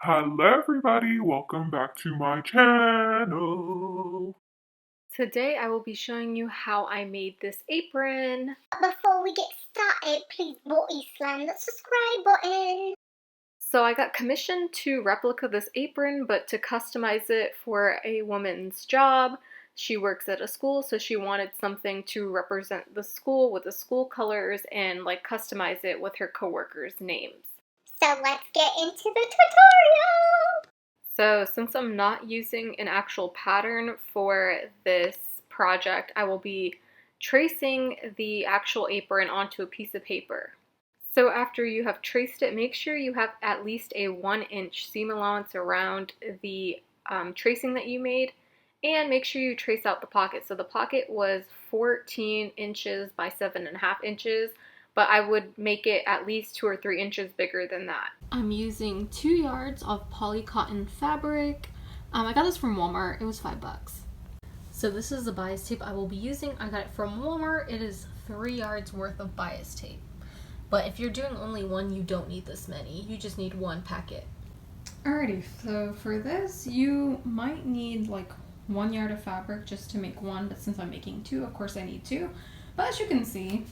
Hello everybody, welcome back to my channel. Today I will be showing you how I made this apron. Before we get started, please slam the subscribe button. So I got commissioned to replica this apron, but to customize it for a woman's job. She works at a school, so she wanted something to represent the school with the school colors and like customize it with her coworkers' names. So let's get into the tutorial. So since I'm not using an actual pattern for this project, I will be tracing the actual apron onto a piece of paper. So after you have traced it, make sure you have at least a 1-inch seam allowance around the tracing that you made, and make sure you trace out the pocket. So the pocket was 14 inches by 7.5 inches, but I would make it at least 2 or 3 inches bigger than that. I'm using 2 yards of poly cotton fabric. I got this from Walmart. It was $5. So this is the bias tape I will be using. I got it from Walmart. It is 3 yards worth of bias tape. But if you're doing only one, you don't need this many. You just need one packet. Alrighty, so for this, you might need like 1 yard of fabric just to make one, but since I'm making two, of course I need two. But as you can see,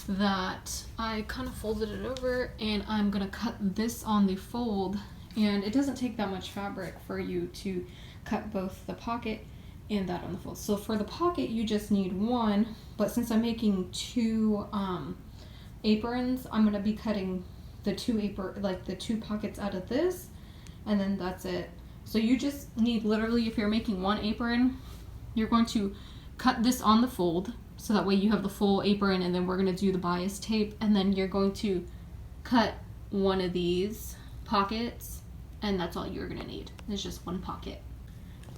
that I kind of folded it over and I'm gonna cut this on the fold, and it doesn't take that much fabric for you to cut both the pocket and that on the fold. So for the pocket, you just need one, but since I'm making two aprons, I'm gonna be cutting the two pockets out of this, and then that's it. So you just need, literally, if you're making one apron, you're going to cut this on the fold so that way you have the full apron, and then we're going to do the bias tape, and then you're going to cut one of these pockets, and that's all you're going to need. It's just one pocket.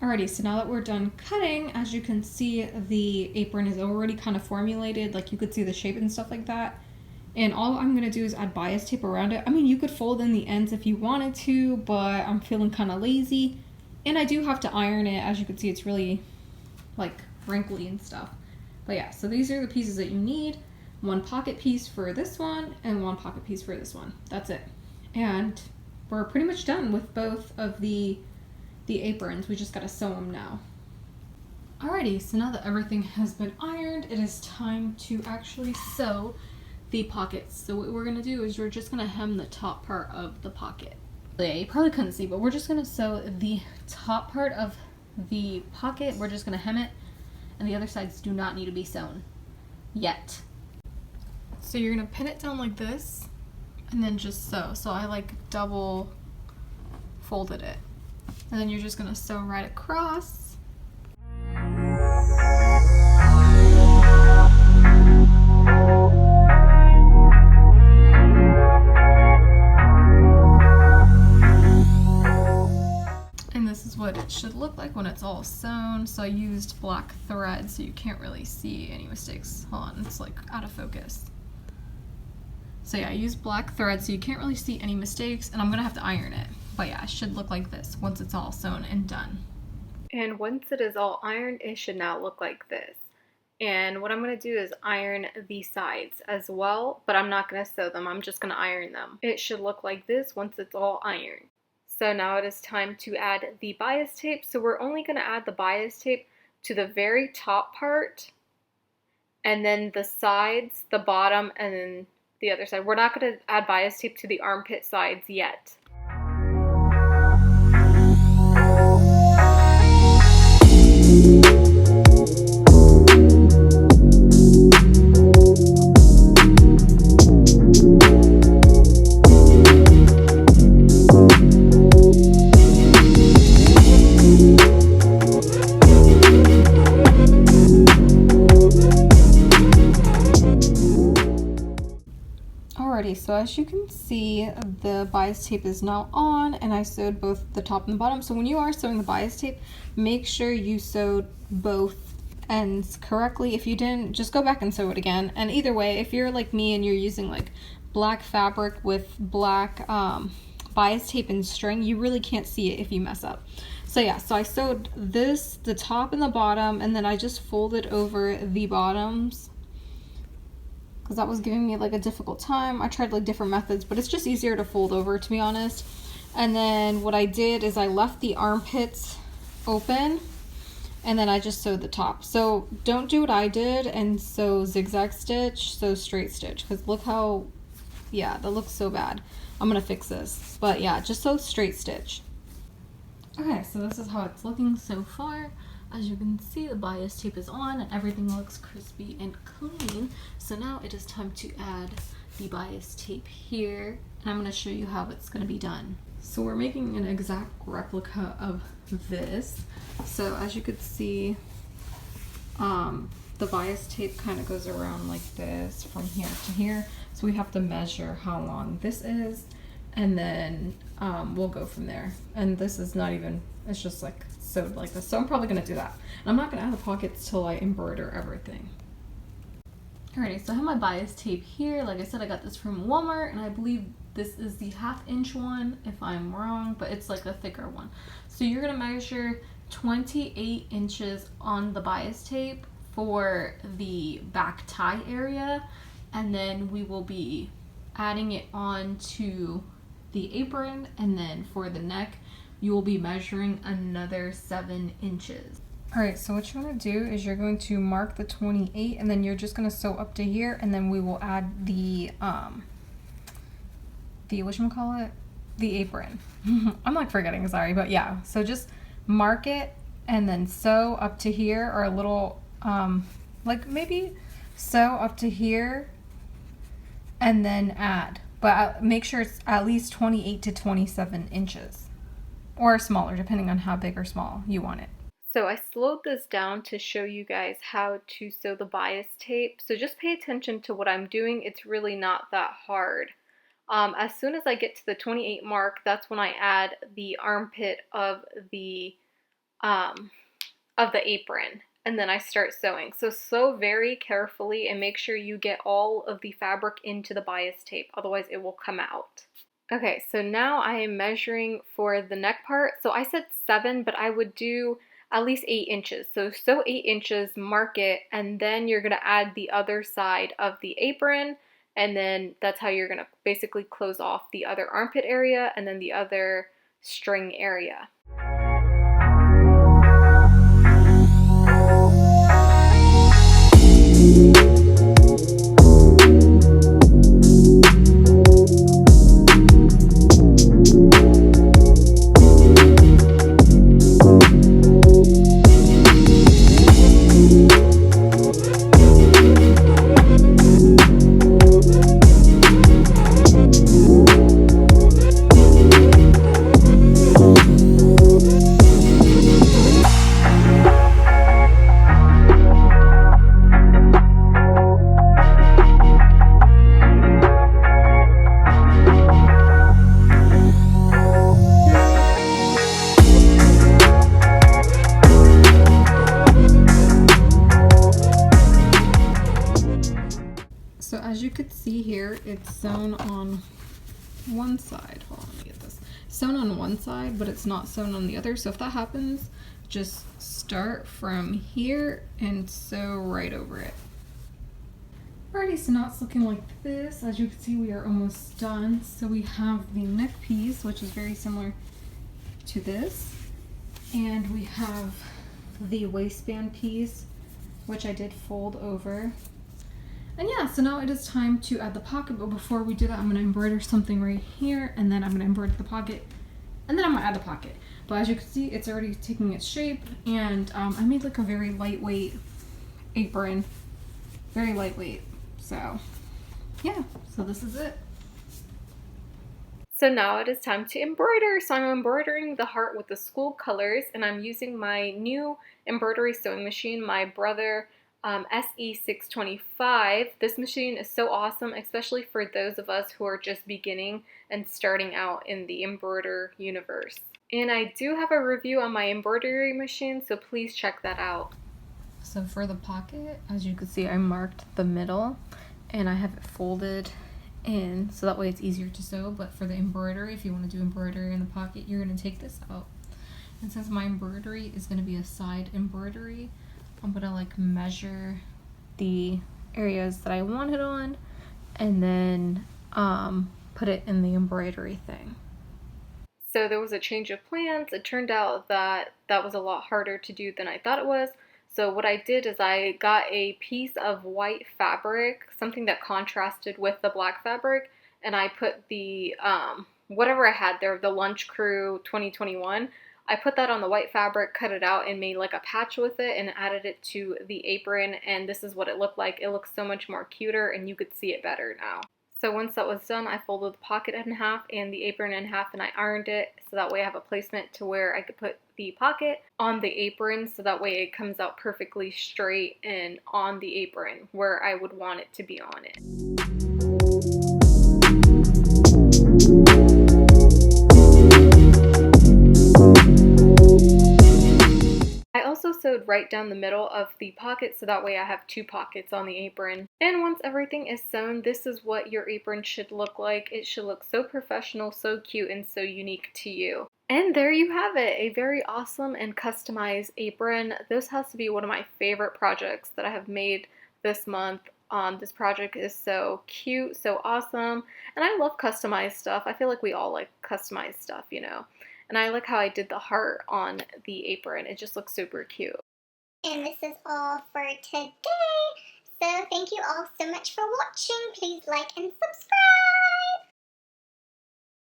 Alrighty, so now that we're done cutting, as you can see, the apron is already kind of formulated, like you could see the shape and stuff like that. And all I'm going to do is add bias tape around it. I mean, you could fold in the ends if you wanted to, but I'm feeling kind of lazy. And I do have to iron it. As you can see, it's really like wrinkly and stuff. But yeah, so these are the pieces that you need. One pocket piece for this one and one pocket piece for this one. That's it. And we're pretty much done with both of the aprons. We just got to sew them now. Alrighty, so now that everything has been ironed, it is time to actually sew the pockets. So what we're going to do is we're just going to hem the top part of the pocket. Yeah, you probably couldn't see, but we're just going to sew the top part of the pocket. We're just going to hem it, and the other sides do not need to be sewn yet. So you're going to pin it down like this and then just sew. So I like double folded it, and then you're just going to sew right across. What it should look like when it's all sewn. So I used black thread so you can't really see any mistakes. Hold on, it's like out of focus. So yeah, I used black thread so you can't really see any mistakes, and I'm gonna have to iron it. But yeah, it should look like this once it's all sewn and done. And once it is all ironed, it should now look like this. And what I'm gonna do is iron the sides as well, but I'm not gonna sew them, I'm just gonna iron them. It should look like this once it's all ironed. So now it is time to add the bias tape. So we're only going to add the bias tape to the very top part, and then the sides, the bottom, and then the other side. We're not going to add bias tape to the armpit sides yet. So as you can see, the bias tape is now on, and I sewed both the top and the bottom. So when you are sewing the bias tape, make sure you sewed both ends correctly. If you didn't, just go back and sew it again. And either way, if you're like me and you're using like black fabric with black bias tape and string, you really can't see it if you mess up. So yeah, so I sewed this, the top and the bottom, and then I just folded over the bottoms because that was giving me like a difficult time. I tried like different methods, but it's just easier to fold over, to be honest. And then what I did is I left the armpits open, and then I just sewed the top. So don't do what I did and sew zigzag stitch, sew straight stitch, because look how, yeah, that looks so bad. I'm gonna fix this, but yeah, just sew straight stitch. Okay, so this is how it's looking so far. As you can see, the bias tape is on and everything looks crispy and clean. So now it is time to add the bias tape here, and I'm going to show you how it's going to be done. So we're making an exact replica of this. So as you could see, the bias tape kind of goes around like this from here to here. So we have to measure how long this is, and then we'll go from there. And this is not even, it's just like sewed like this. So I'm probably gonna do that. And I'm not gonna add the pockets till I embroider everything. Alrighty, so I have my bias tape here. Like I said, I got this from Walmart, and I believe this is the 1/2 inch one, if I'm wrong, but it's like a thicker one. So you're gonna measure 28 inches on the bias tape for the back tie area, and then we will be adding it on to the apron, and then for the neck you will be measuring another 7 inches. All right, so what you want to do is you're going to mark the 28, and then you're just going to sew up to here, and then we will add the whatchamacallit? The apron. I'm like forgetting, sorry, but yeah. So just mark it and then sew up to here, or a little like maybe sew up to here and then add. But make sure it's at least 28 to 27 inches or smaller, depending on how big or small you want it. So I slowed this down to show you guys how to sew the bias tape. So just pay attention to what I'm doing. It's really not that hard. As soon as I get to the 28 mark, that's when I add the armpit of the apron, and then I start sewing. So sew very carefully and make sure you get all of the fabric into the bias tape, otherwise it will come out. Okay, so now I am measuring for the neck part. So I said 7, but I would do at least 8 inches. So sew 8 inches, mark it, and then you're gonna add the other side of the apron, and then that's how you're gonna basically close off the other armpit area and then the other string area. So as you could see here, it's sewn on one side. Hold on, let me get this. Sewn on one side, but it's not sewn on the other. So if that happens, just start from here and sew right over it. Alrighty, so now it's looking like this. As you can see, we are almost done. So we have the neck piece, which is very similar to this. And we have the waistband piece, which I did fold over. And yeah, so now it is time to add the pocket, but before we do that, I'm going to embroider something right here, and then I'm going to embroider the pocket, and then I'm going to add the pocket. But as you can see, it's already taking its shape, and I made like a very lightweight apron, very lightweight. So yeah, so this is it. So now it is time to embroider. So I'm embroidering the heart with the school colors, and I'm using my new embroidery sewing machine, my Brother SE625. This machine is so awesome, especially for those of us who are just beginning and starting out in the embroider universe. And I do have a review on my embroidery machine, so please check that out. So for the pocket, as you can see, I marked the middle and I have it folded in so that way it's easier to sew. But for the embroidery, if you want to do embroidery in the pocket, you're going to take this out. And since my embroidery is going to be a side embroidery, I'm going to like measure the areas that I want it on and then put it in the embroidery thing. So there was a change of plans. It turned out that that was a lot harder to do than I thought it was. So what I did is I got a piece of white fabric, something that contrasted with the black fabric, and I put the whatever I had there, the Lunch Crew 2021. I put that on the white fabric, cut it out, and made like a patch with it and added it to the apron, and this is what it looked like. It looks so much more cuter and you could see it better now. So once that was done, I folded the pocket in half and the apron in half, and I ironed it so that way I have a placement to where I could put the pocket on the apron, so that way it comes out perfectly straight and on the apron where I would want it to be on it. I also sewed right down the middle of the pocket so that way I have 2 pockets on the apron. And once everything is sewn, this is what your apron should look like. It should look so professional, so cute, and so unique to you. And there you have it, a very awesome and customized apron. This has to be one of my favorite projects that I have made this month. This project is so cute, so awesome, and I love customized stuff. I feel like we all like customized stuff, you know. And I like how I did the heart on the apron. It just looks super cute. And this is all for today. So thank you all so much for watching. Please like and subscribe.